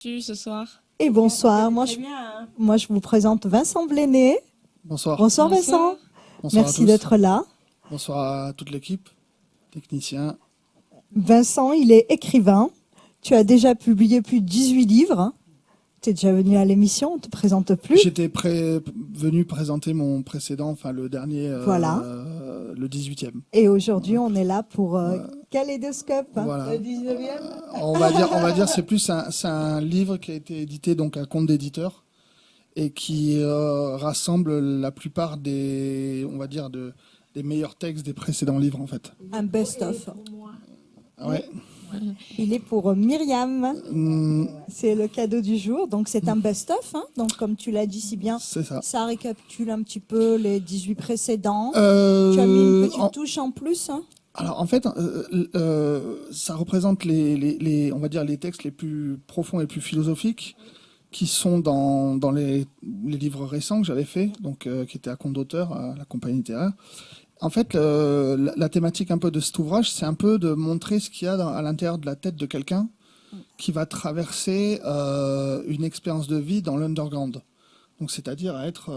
Ce soir. Et bonsoir, moi je vous présente Vincent Bléné. Bonsoir. Bonsoir Vincent, Bonsoir merci d'être là. Bonsoir à toute l'équipe, technicien. Vincent, il est écrivain. Tu as déjà publié plus de 18 livres. Tu es déjà venu à l'émission, on ne te présente plus. J'étais venu présenter mon précédent, enfin le dernier, Voilà. Le 18e. Et aujourd'hui, on est là pour Kaléidoscope. Voilà. Le 19e. On va dire c'est plus un livre qui a été édité donc à compte d'éditeur et qui rassemble la plupart des, on va dire, des meilleurs textes des précédents livres en fait. Un best-of. Ouais. Il est pour Myriam. C'est le cadeau du jour. Donc, c'est un best-of. Hein. Donc, comme tu l'as dit si bien, C'est ça. ça récapitule un petit peu les 18 précédents. Tu as mis une petite touche en plus. Hein. Alors, en fait, ça représente on va dire, les textes les plus profonds et les plus philosophiques qui sont dans les livres récents que j'avais faits, donc qui étaient à compte d'auteur à la compagnie littéraire. En fait, la thématique un peu de cet ouvrage, c'est un peu de montrer ce qu'il y a à l'intérieur de la tête de quelqu'un qui va traverser une expérience de vie dans l'underground. Donc, c'est-à-dire à être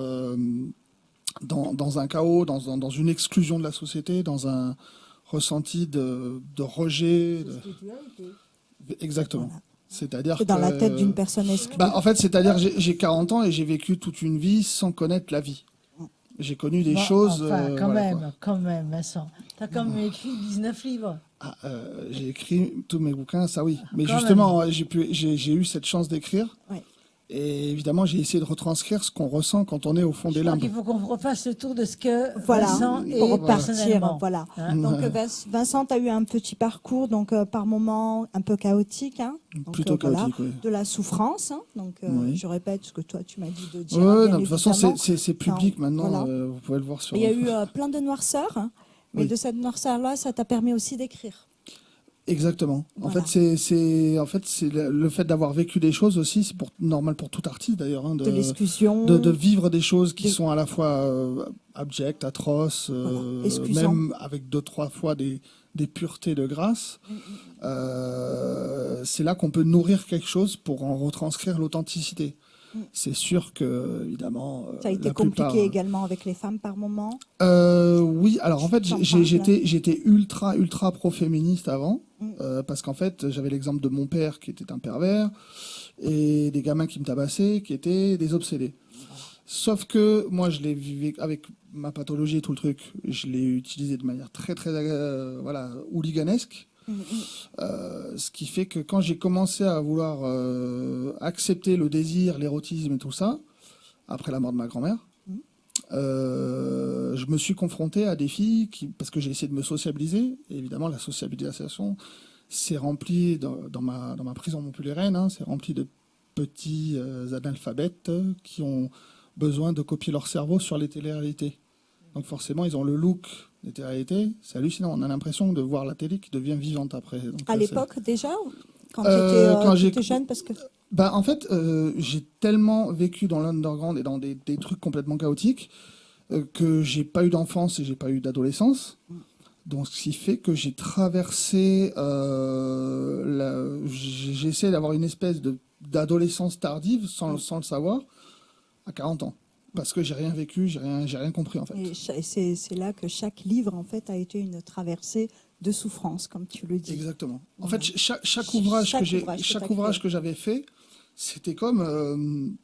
dans un chaos, dans une exclusion de la société, dans un ressenti de rejet. Exactement. Voilà. C'est-à-dire C'est dans la tête d'une personne exclue. En fait, c'est-à-dire j'ai 40 ans et j'ai vécu toute une vie sans connaître la vie. J'ai connu des choses... Enfin, voilà, quand même, Vincent. Tu as quand même écrit 19 livres. J'ai écrit tous mes bouquins, ça oui. Mais Quand justement, j'ai eu cette chance d'écrire. Ouais. Et évidemment, j'ai essayé de retranscrire ce qu'on ressent quand on est au fond des limbes. Il faut qu'on refasse le tour de ce que Voilà, Vincent pour est repartir. personnellement. Voilà. Hein. Donc Vincent, tu as eu un petit parcours, donc par moments un peu chaotique. Hein. Donc, Plutôt chaotique, oui. De la souffrance. Hein. Donc Oui. je répète ce que toi tu m'as dit de dire. Ouais, bien de toute façon, évidemment. c'est public maintenant. Voilà. Vous pouvez le voir sur... Il y a eu plein de noirceurs, hein, mais Oui. de cette noirceur-là, ça t'a permis aussi d'écrire. Exactement. Voilà. En fait, c'est le fait d'avoir vécu des choses aussi, c'est normal pour tout artiste d'ailleurs, hein, De l'exclusion. de vivre des choses qui sont à la fois abjectes, atroces, Excusant. même avec 2-3 fois des puretés de grâce. C'est là qu'on peut nourrir quelque chose pour en retranscrire l'authenticité. C'est sûr que, évidemment... Ça a été la compliqué plupart, également avec les femmes par moment. oui, alors en fait, T'en parles, j'étais ultra pro-féministe avant, parce qu'en fait, j'avais l'exemple de mon père qui était un pervers, et des gamins qui me tabassaient, qui étaient des obsédés. Sauf que moi, je l'ai vécu avec ma pathologie et tout le truc, je l'ai utilisé de manière très voilà, hooliganesque. Ce qui fait que quand j'ai commencé à vouloir accepter le désir, l'érotisme et tout ça, après la mort de ma grand-mère, je me suis confronté à des filles parce que j'ai essayé de me sociabiliser. Et évidemment, la sociabilisation, c'est rempli dans ma prison montpelliéraine, hein, c'est rempli de petits analphabètes qui ont besoin de copier leur cerveau sur les téléréalités. Donc forcément, ils ont le look des téléréalités. C'est hallucinant. On a l'impression de voir la télé qui devient vivante après. Donc, À l'époque déjà, quand quand tu étais jeune, parce que en fait, j'ai tellement vécu dans l'underground et dans des trucs complètement chaotiques que j'ai pas eu d'enfance et j'ai pas eu d'adolescence. Donc, ce qui fait que j'ai traversé, j'ai essayé d'avoir une espèce d'adolescence tardive sans le savoir à 40 ans. Parce que j'ai rien vécu, j'ai rien compris en fait. et c'est là que chaque livre en fait a été une traversée de souffrance, comme tu le dis. Exactement. En Voilà. fait, chaque ouvrage que j'avais fait, c'était comme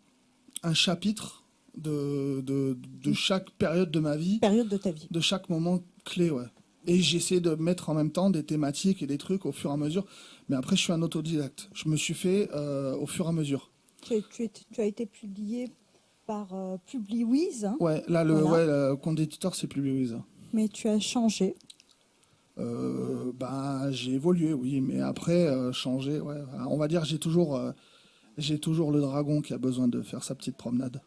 un chapitre de chaque période de ma vie, Période de ta vie. de chaque moment clé, ouais. Et j'essaie de mettre en même temps des thématiques et des trucs au fur et à mesure. Mais après, je suis un autodidacte. Je me suis fait au fur et à mesure. Tu as été publié par Publiwiz, hein, Ouais, là, Voilà. le compte d'éditeur, c'est plus Louise. mais tu as changé. J'ai évolué, oui, mais après, changé, ouais. On va dire, j'ai toujours le dragon qui a besoin de faire sa petite promenade.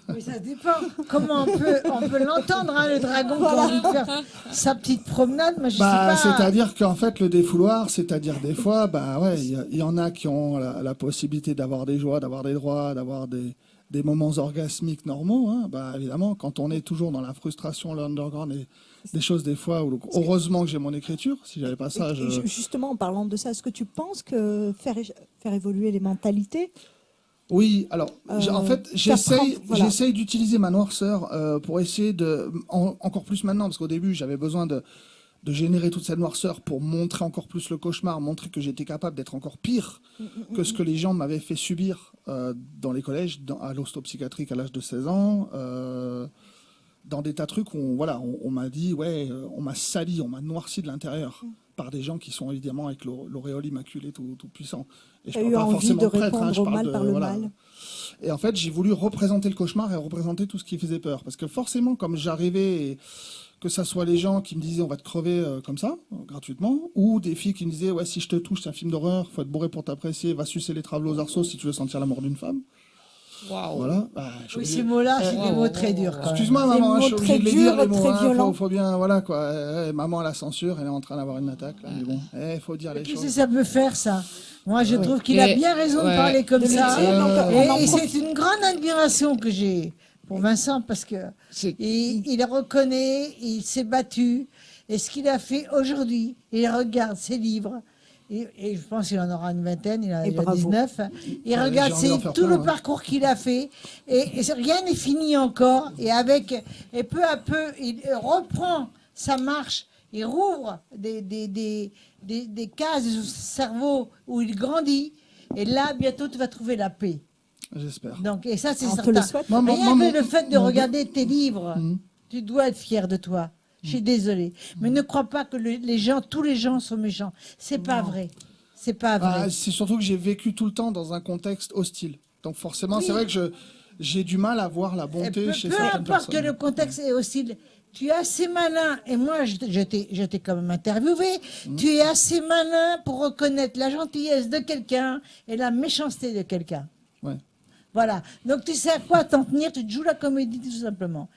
Mais ça dépend. Comment on peut l'entendre, hein, le dragon, qui a envie de faire sa petite promenade. Moi, je sais pas. C'est-à-dire qu'en fait, le défouloir, c'est-à-dire des fois, il y en a qui ont la possibilité d'avoir des joies, d'avoir des droits, d'avoir des moments orgasmiques normaux. Hein. Bah, évidemment, quand on est toujours dans la frustration, l'underground et des choses des fois où heureusement que j'ai mon écriture. Si j'avais pas ça, Justement, en parlant de ça, est-ce que tu penses que faire évoluer les mentalités? Oui, alors en fait, j'essaye voilà. d'utiliser ma noirceur pour essayer encore plus maintenant, parce qu'au début, j'avais besoin de générer toute cette noirceur pour montrer encore plus le cauchemar, montrer que j'étais capable d'être encore pire que ce que les gens m'avaient fait subir dans les collèges, à l'hostopsychiatrique à l'âge de 16 ans, dans des tas de trucs où on m'a dit, on m'a sali, on m'a noirci de l'intérieur par des gens qui sont évidemment avec l'auréole immaculée tout puissant. Et je Tu as parle eu pas envie forcément de prêtre, répondre je au parle mal de, par le voilà. mal. Et en fait, j'ai voulu représenter le cauchemar et représenter tout ce qui faisait peur. Parce que forcément, comme j'arrivais, que ça soit les gens qui me disaient on va te crever comme ça, gratuitement, ou des filles qui me disaient ouais, si je te touche, c'est un film d'horreur, faut être bourré pour t'apprécier, va sucer les travelots aux arceaux si tu veux sentir la mort d'une femme. Waouh. Voilà. Oui, ces mots-là, c'est des mots très durs. quand même. Excuse-moi, maman, je suis obligé de les dire, les mots. Très violents. Faut bien, voilà quoi. Maman, la censure, elle est en train d'avoir une attaque. Là, mais bon, faut dire les Qu'est-ce que choses. ça peut faire, ça? Moi, je trouve qu'il a bien raison de parler comme De ça. le dire, Et c'est une grande admiration que j'ai pour Vincent, parce que il reconnaît, il s'est battu, et ce qu'il a fait aujourd'hui, il regarde ses livres, et je pense qu'il en aura une vingtaine, il en a Et déjà bravo. 19. Il regarde j'ai envie d'en faire tout plein, le parcours qu'il a fait, et rien n'est fini encore, et peu à peu, il reprend sa marche, il rouvre des cases de son cerveau où il grandit, et là, bientôt, tu vas trouver la paix. J'espère. Donc, et ça, c'est On te certain. le souhaite. Moi, Rien que le fait de regarder tes livres, Mhm. tu dois être fier de toi. Je suis désolée. Mais ne crois pas que tous les gens sont méchants. C'est pas vrai. C'est pas vrai. Ah, c'est surtout que j'ai vécu tout le temps dans un contexte hostile. Donc forcément, c'est vrai que j'ai du mal à voir la Et bonté chez peu certaines importe que personnes. le contexte est hostile, tu es assez malin, et moi je t'ai quand même interviewé, tu es assez malin pour reconnaître la gentillesse de quelqu'un et la méchanceté de quelqu'un. Ouais. Voilà. Donc tu sais à quoi t'en tenir, tu te joues la comédie tout simplement.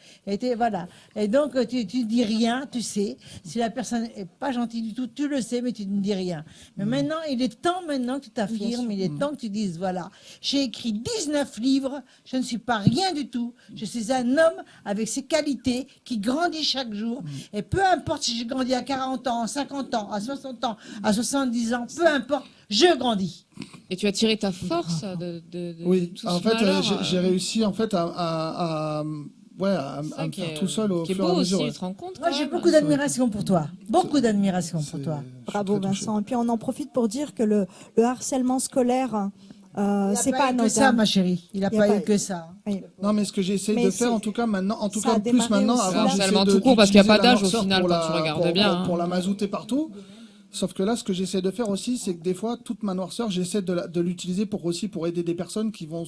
Voilà. Et donc tu dis rien, tu sais. Si la personne est pas gentille du tout, tu le sais, mais tu ne dis rien. Mais maintenant, il est temps que tu t'affirmes, il est temps que tu dises, voilà, j'ai écrit 19 livres, je ne suis pas rien du tout, je suis un homme avec ses qualités qui grandit chaque jour. Et peu importe si j'ai grandi à 40 ans, à 50 ans, à 60 ans, à 70 ans, peu importe, je grandis. Et tu as tiré ta force de Oui, tout en ce fait, malheur, j'ai réussi en fait à me faire tout seul au qui est fur et beau à mesure. aussi, ouais. tu te rends compte Moi, quand j'ai même. beaucoup d'admiration pour toi. Beaucoup d'admiration pour C'est- toi. je suis Bravo très touché. Vincent. Et puis on en profite pour dire que le harcèlement scolaire, c'est pas eu que anodin. ça, ma chérie. Il n'a Il y a pas pas- eu que ça. Oui. Non, mais ce que j'ai essayé Mais de faire, c'est- en tout cas maintenant, en tout ça a cas plus démarré maintenant, aussi avant là. j'essayais Harcèlement de- tout court, parce qu'il y a pas d'utiliser la d'âge, au noirceur final, pour quand tu regardes pour- bien, hein. pour la mazouter partout. Sauf que là, ce que j'essaie de faire aussi, c'est que des fois, toute ma noirceur, j'essaie de l'utiliser pour aider des personnes qui vont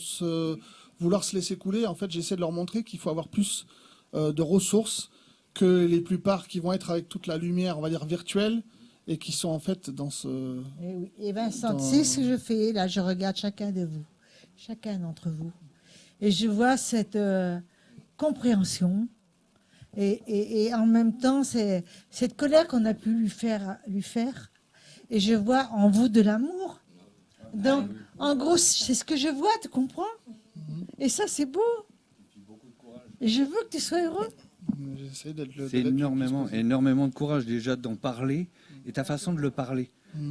vouloir se laisser couler. En fait, j'essaie de leur montrer qu'il faut avoir plus de ressources que les plupart qui vont être avec toute la lumière, on va dire virtuelle, et qui sont en fait dans ce. Et, oui. Et Vincent, Dans- tu sais ce que je fais? Là, je regarde chacun de vous, chacun d'entre vous. Et je vois cette compréhension. Et en même temps, c'est cette colère qu'on a pu lui faire. Et je vois en vous de l'amour. Donc, en gros, c'est ce que je vois, tu comprends? Et ça, c'est beau. Et je veux que tu sois heureux. J'essaie d'être le. C'est énormément de courage déjà d'en parler et ta façon de le parler.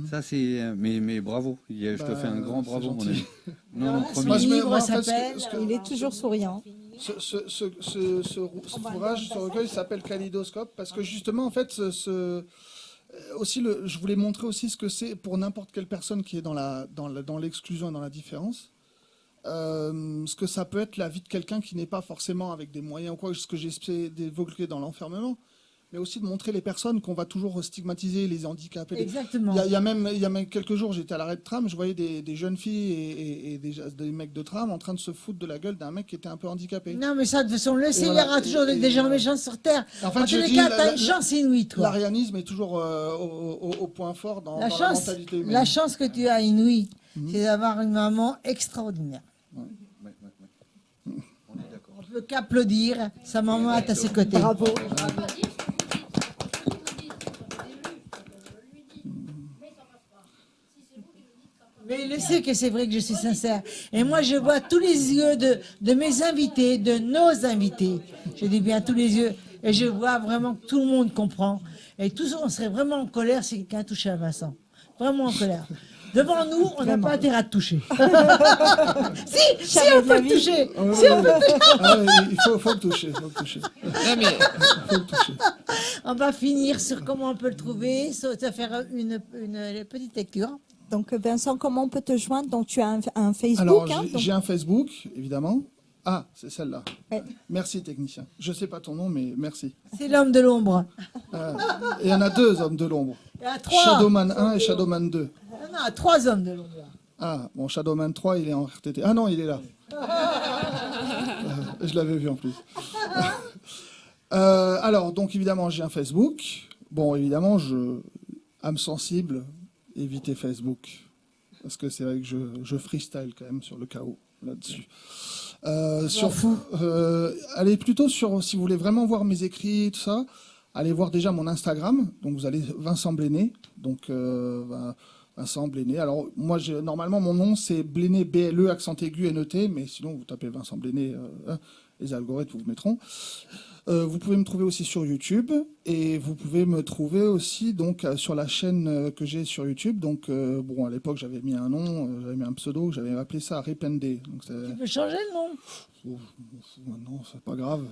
Ça c'est mais bravo. Je te fais un grand c'est bravo mon gentil. ami. Non, Alors, promis. Moi, je mets- livre moi, en fait, s'appelle- Il est toujours souriant. Ce ouvrage, ce recueil s'appelle Kaléidoscope parce que justement, en fait, aussi, je voulais montrer aussi ce que c'est pour n'importe quelle personne qui est dans l'exclusion et dans la différence. Ce que ça peut être la vie de quelqu'un qui n'est pas forcément avec des moyens ou quoi, ce que j'ai essayé d'évoquer dans l'enfermement, mais aussi de montrer les personnes qu'on va toujours stigmatiser, les handicapés. Exactement. Il y a même quelques jours, j'étais à l'arrêt de tram, je voyais des jeunes filles et des mecs de tram en train de se foutre de la gueule d'un mec qui était un peu handicapé. Non, mais ça, de toute façon, le sait, il y voilà. aura toujours Et- des gens méchants sur Terre. En fait, En je tous les dis, cas, t'as une chance inouïe, toi. L'arianisme est toujours au point fort dans la chance, mentalité humaine. la chance que tu as inouïe, c'est d'avoir une maman extraordinaire. On peut qu'applaudir sa maman est à ses côtés. Bravo. Mais il le sait que c'est vrai que je suis sincère. Et moi, je vois tous les yeux de mes invités, de nos invités. Je dis bien tous les yeux. Et je vois vraiment que tout le monde comprend. Et tous, on serait vraiment en colère si quelqu'un touchait à Vincent. Vraiment en colère. Devant nous, on n'a pas intérêt à te toucher. si on peut le toucher. Si on peut le toucher. Ah, il faut le toucher. Faut le toucher. Non, mais Faut le toucher. On va finir sur comment on peut le trouver. Ça va faire une petite lecture. Donc Vincent, comment on peut te joindre? Donc tu as un Facebook. Alors, hein, donc- j'ai un Facebook, évidemment. Ah, c'est celle-là. Ouais. Merci, technicien. Je sais pas ton nom, mais merci. C'est l'homme de l'ombre. Et il y en a 2 hommes de l'ombre. Il y en a 3. Shadowman 1 et Shadowman 2. Non, 3 hommes de l'ombre. Ah, bon, Shadowman 3, il est en RTT. Ah non, il est là. Je l'avais vu en plus. Alors, donc évidemment, j'ai un Facebook. Bon, évidemment, âme sensible, évitez Facebook. Parce que c'est vrai que je freestyle quand même sur le chaos là-dessus. Allez plutôt sur, si vous voulez vraiment voir mes écrits, tout ça, allez voir déjà mon Instagram. Donc vous allez Vincent Bléné. Donc Vincent Bléné. Alors moi, normalement mon nom c'est Bléné, BLE accent aigu N-E-T, mais sinon vous tapez Vincent Bléné, les algorithmes vous mettront. Vous pouvez me trouver aussi sur YouTube et vous pouvez me trouver aussi donc sur la chaîne que j'ai sur YouTube. Donc bon, à l'époque j'avais mis un nom, j'avais mis un pseudo, j'avais appelé ça Rependé. Donc Tu peux changer le nom. non, c'est pas grave.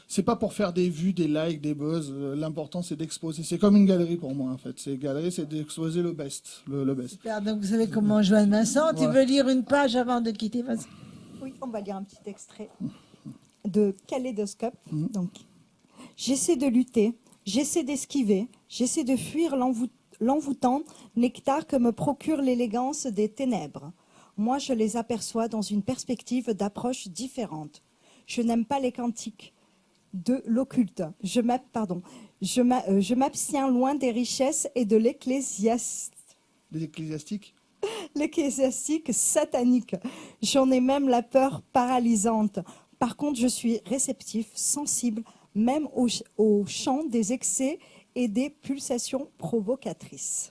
C'est pas pour faire des vues, des likes, des buzz. L'important c'est d'exposer. C'est comme une galerie pour moi en fait. C'est galerie, c'est d'exposer le best, le best. Super, donc vous savez comment joindre Vincent. Tu veux lire une page avant de quitter Vincent? Oui, on va lire un petit extrait de Kaléidoscope. Donc, j'essaie de lutter, j'essaie d'esquiver, j'essaie de fuir l'envoûtant nectar que me procure l'élégance des ténèbres. Moi, je les aperçois dans une perspective d'approche différente. Je n'aime pas les cantiques de l'occulte. Je m'abstiens loin des richesses et de L'ecclésiastique. l'ecclésiastique satanique. J'en ai même la peur paralysante. Par contre, je suis réceptif, sensible, même au chant des excès et des pulsations provocatrices.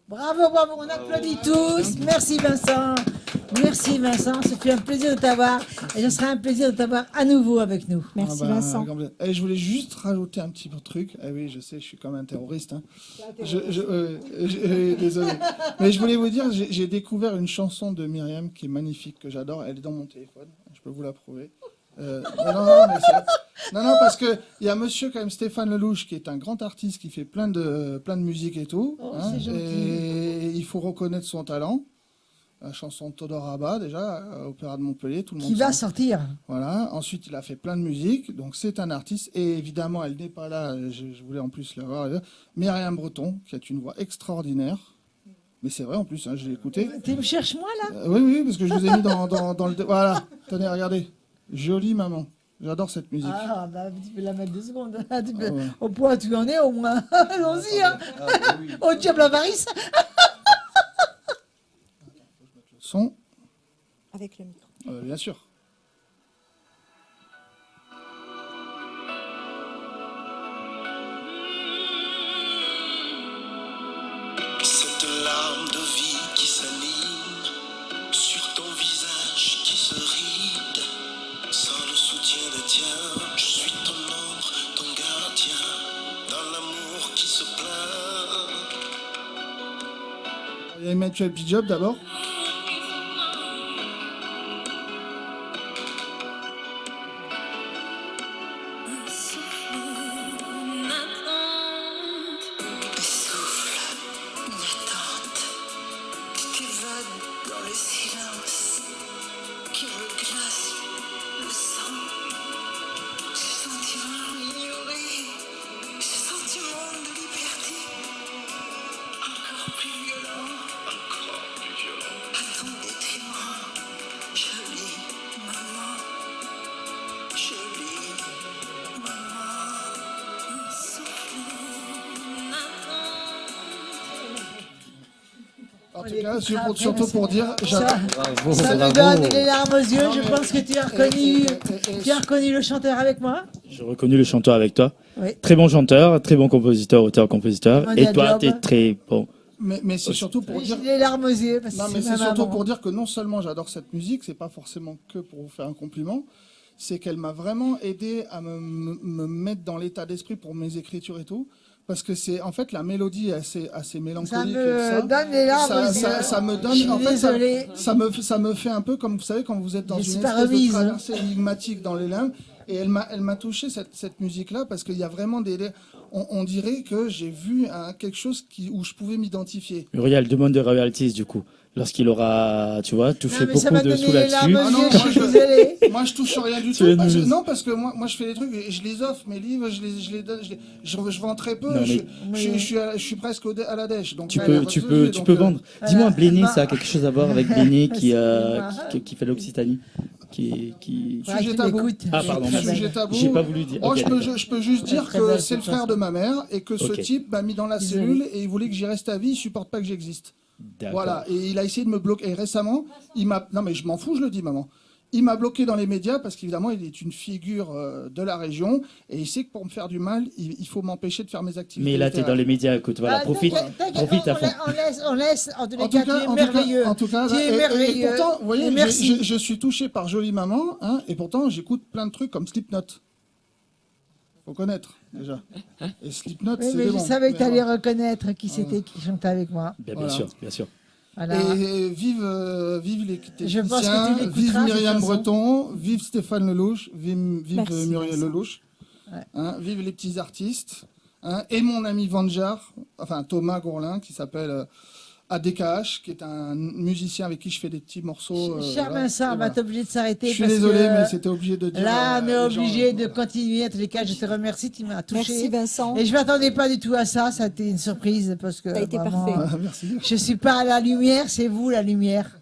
Bravo, bravo, on applaudit tous. Merci Vincent. Merci Vincent, ça fait un plaisir de t'avoir et ce sera un plaisir de t'avoir à nouveau avec nous. Merci Vincent. Et je voulais juste rajouter un petit truc. Ah oui, je sais, je suis comme un terroriste. Hein. Désolé. Mais je voulais vous dire, j'ai découvert une chanson de Myriam qui est magnifique, que j'adore. Elle est dans mon téléphone. Je peux vous la prouver. Non, parce que il y a monsieur quand même Stéphane Lelouch qui est un grand artiste qui fait plein de musique et tout. Oh, c'est gentil. Et il faut reconnaître son talent. La chanson de Todor Abba, déjà, Opéra de Montpellier, tout le monde Qui va s'en- sortir. Voilà. Ensuite, il a fait plein de musique, donc c'est un artiste. Et évidemment, elle n'est pas là. Je voulais en plus la voir. Myriam Breton, qui a une voix extraordinaire. Mais c'est vrai en plus, hein, je l'ai écouté. Tu me cherches moi là? Oui, parce que je vous ai mis dans le. Voilà. Tenez, regardez. Jolie maman. J'adore cette musique. Ah, bah, tu peux la mettre 2 secondes. Tu peux- Ouais. Au point où tu en es, au moins. Allons-y, hein. Au diable avarice. Son, Avec le micro. bien sûr. Cette larme de vie qui s'anime sur ton visage qui se ride, sans le soutien des tiens, je suis ton ombre, ton gardien, dans l'amour qui se plaint. Il y a Emmanuel P-Job d'abord. Des souffles, une attente, tu t'évades dans le silence qui me glace le sang. Ce sentiment ignoré, ce sentiment de liberté, encore plus violent, à ton détriment, jolie maman, jolie maman. En tout cas, surtout pour dire, Ça, Bravo, ça me bravo. donne les larmes aux yeux. Je pense que tu as reconnu le chanteur avec moi. J'ai reconnu le chanteur avec toi. Oui. Très bon chanteur, très bon compositeur, auteur-compositeur. On dit Et à toi, Job. tu es très bon Mais c'est surtout pour dire. J'ai les larmes aux yeux. Parce que Non, mais c'est ma surtout maman. pour dire que non seulement j'adore cette musique, c'est pas forcément que pour vous faire un compliment, c'est qu'elle m'a vraiment aidé à me mettre dans l'état d'esprit pour mes écritures et tout. Parce que c'est en fait la mélodie est assez mélancolique. Ça et tout me ça. donne les larmes aux yeux. Ça me Je donne. suis En fait, désolée. ça me fait un peu comme vous savez quand vous êtes dans Je une suis pas espèce de remise. traversée énigmatique dans les limbes. Et elle m'a touché cette musique-là parce qu'il y a vraiment on dirait que j'ai vu quelque chose où je pouvais m'identifier. Muriel demande de royalties du coup. Lorsqu'il aura, tu vois, touché Non, mais ça beaucoup m'a de donné sous les larmes là-dessus. aux Ah non, yeux, je suis désolée. Moi, je touche rien du Tu tout. es nous- Non, parce que moi, je fais des trucs et je les offre. Mes livres, je les donne. Je vends très peu. Non, mais- Je suis presque à la dèche. Donc, Tu ouais, peux, parce tu que peux, j'ai- tu donc, peux vendre. Dis-moi, voilà. Bléné, Bah. ça a quelque chose à voir avec Bléné qui C'est fait l'Occitanie, qui. Ouais, Sujet tu tabou. l'écoutes. Ah pardon, Très Sujet belle. tabou. j'ai pas voulu dire. Oh, Ok, d'accord. je peux juste dire Très que belle, c'est le cette frère façon. de ma mère et que ce Ok. type m'a mis dans la Désolé. cellule et il voulait que j'y reste à vie. Il supporte pas que j'existe. D'accord. Voilà. Et il a essayé de me bloquer. Et récemment, non mais je m'en fous, je le dis, maman. Il m'a bloqué dans les médias parce qu'évidemment, il est une figure de la région et il sait que pour me faire du mal, il faut m'empêcher de faire mes activités. Mais là, tu es dans les médias, écoute, voilà, Ah, profite, t'inquiète, profite à fond. on laisse, en tous les En cas, tout cas, tu es merveilleux. en tout cas, Tu es et merveilleux. pourtant, vous voyez, Et merci. je suis touché par Jolie Maman, hein, et pourtant, j'écoute plein de trucs comme Slipknot. Faut connaître, déjà. Et Slipknot, Oui, c'est mais des je bons. savais que tu Mais allais bon. reconnaître qui c'était qui chantait avec moi. Bien Voilà. sûr, bien sûr. Voilà. Et vive les Je pense que tu techniciens, l'écouteras, vive de toute Myriam façon. Breton, vive Stéphane Lelouch, vive Merci, Muriel Vincent. Lelouch, Ouais. hein, vive les petits artistes, hein, et mon ami Vanjar, enfin Thomas Gourlin, qui s'appelle ADKH, qui est un musicien avec qui je fais des petits morceaux. Cher voilà. Vincent, Et on va voilà. t'obliger de s'arrêter. Je suis parce désolé, que mais c'était obligé de dire. là, on est les gens, obligé de voilà. continuer. En tous les cas, je te remercie, tu m'as touché. Merci Vincent. Et je m'attendais pas du tout à ça. Ça a été une surprise parce que Ça a été vraiment, parfait. Merci. je suis pas à la lumière, c'est vous la lumière.